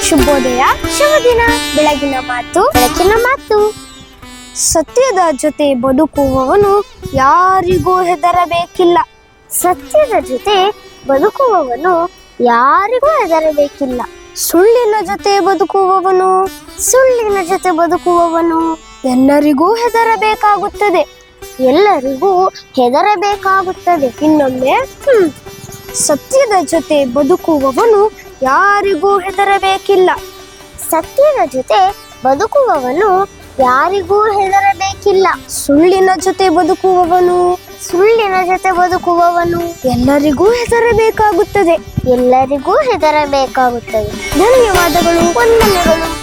ಶುಭೋದಯ, ಶುಭ ದಿನ. ಬೆಳಗಿನ ಮಾತು, ಬೆಳಕಿನ ಮಾತು. ಸತ್ಯದ ಜೊತೆ ಬದುಕುವವನು ಯಾರಿಗೂ ಹೆದರಬೇಕಿಲ್ಲ. ಸತ್ಯದ ಜೊತೆ ಬದುಕುವವನು ಯಾರಿಗೂ ಹೆದರಬೇಕಿಲ್ಲ. ಸುಳ್ಳಿನ ಜೊತೆ ಬದುಕುವವನು ಎಲ್ಲರಿಗೂ ಹೆದರಬೇಕಾಗುತ್ತದೆ. ಇನ್ನೊಮ್ಮೆ ಸತ್ಯದ ಜೊತೆ ಬದುಕುವವನು ಯಾರಿಗೂ ಹೆದರಬೇಕಿಲ್ಲ. ಸತ್ಯದ ಜೊತೆ ಬದುಕುವವನು ಯಾರಿಗೂ ಹೆದರಬೇಕಿಲ್ಲ. ಸುಳ್ಳಿನ ಜೊತೆ ಬದುಕುವವನು ಎಲ್ಲರಿಗೂ ಹೆದರಬೇಕಾಗುತ್ತದೆ. ಧನ್ಯವಾದಗಳು. ವಂದನೆಗಳು.